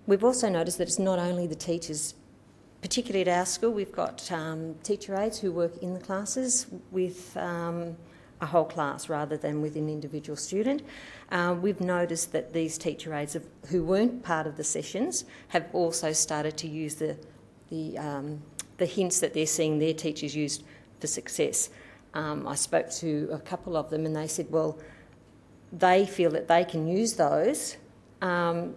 We've also noticed that it's not only the teachers. Particularly at our school, we've got teacher aides who work in the classes with a whole class rather than with an individual student. We've noticed that these teacher aides who weren't part of the sessions have also started to use the hints that they're seeing their teachers use for success. I spoke to a couple of them and they said, well, they feel that they can use those and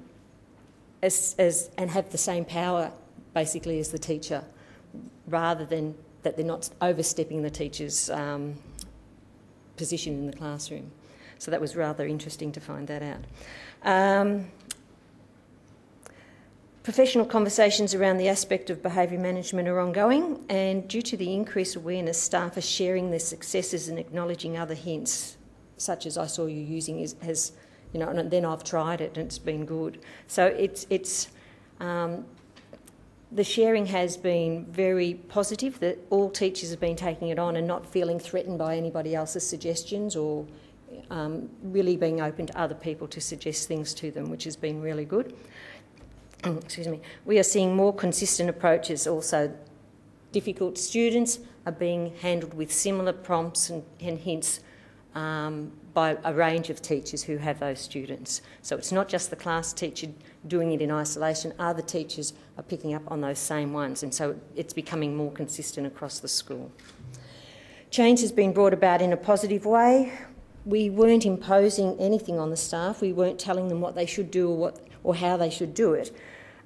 have the same power basically as the teacher, rather than that they're not overstepping the teacher's position in the classroom. So that was rather interesting to find that out. Professional conversations around the aspect of behaviour management are ongoing, and due to the increased awareness, staff are sharing their successes and acknowledging other hints, such as I saw you using, and then I've tried it and it's been good. So the sharing has been very positive, that all teachers have been taking it on and not feeling threatened by anybody else's suggestions, or really being open to other people to suggest things to them, which has been really good. Excuse me. We are seeing more consistent approaches also. Difficult students are being handled with similar prompts and hints by a range of teachers who have those students. So it's not just the class teacher doing it in isolation, other teachers are picking up on those same ones, and so it's becoming more consistent across the school. Change has been brought about in a positive way. We weren't imposing anything on the staff, we weren't telling them what they should do or how they should do it.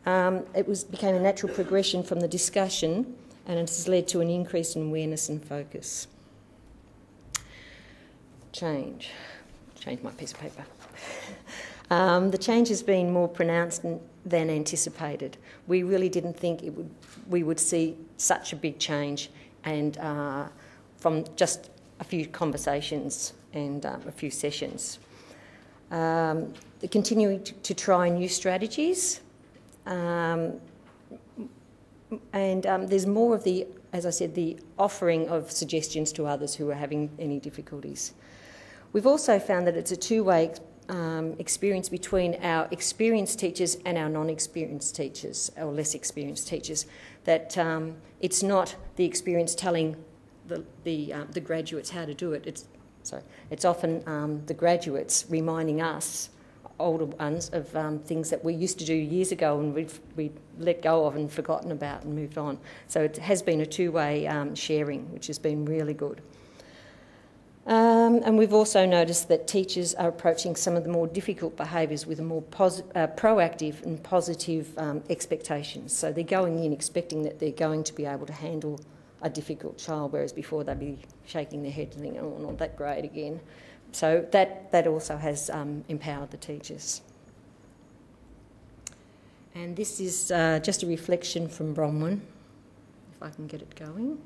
It became a natural progression from the discussion, and it has led to an increase in awareness and focus. Change my piece of paper. The change has been more pronounced than anticipated. We really didn't think we would see such a big change, and from just a few conversations and a few sessions. Continuing to try new strategies, and there's more of the, as I said, the offering of suggestions to others who are having any difficulties. We've also found that it's a two-way experience between our experienced teachers and our non-experienced teachers, or less experienced teachers, that it's not the experienced telling the graduates how to do it. It's often the graduates reminding us, older ones, of things that we used to do years ago and we've let go of and forgotten about and moved on. So it has been a two-way sharing, which has been really good. And we've also noticed that teachers are approaching some of the more difficult behaviours with a more proactive and positive expectations. So they're going in expecting that they're going to be able to handle a difficult child, whereas before they'd be shaking their head and thinking, oh, not that great again. So that also has empowered the teachers. And this is just a reflection from Bronwyn, if I can get it going.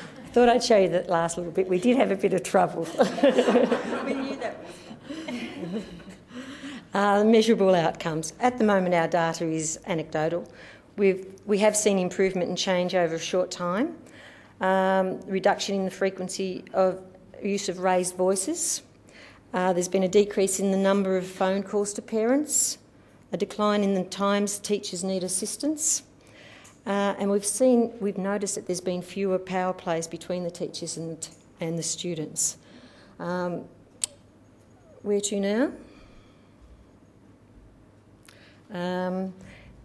I thought I'd show you that last little bit. We did have a bit of trouble. We knew that was measurable outcomes. At the moment, our data is anecdotal. We have seen improvement and change over a short time. Reduction in the frequency of use of raised voices. There's been a decrease in the number of phone calls to parents. A decline in the times teachers need assistance. And we've noticed that there's been fewer power plays between the teachers and the students. Where to now?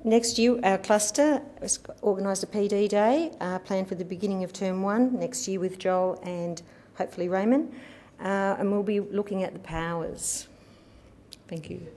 Next year, our cluster has organised a PD day planned for the beginning of term 1 next year with Joel and hopefully Raymond, and we'll be looking at the powers. Thank you.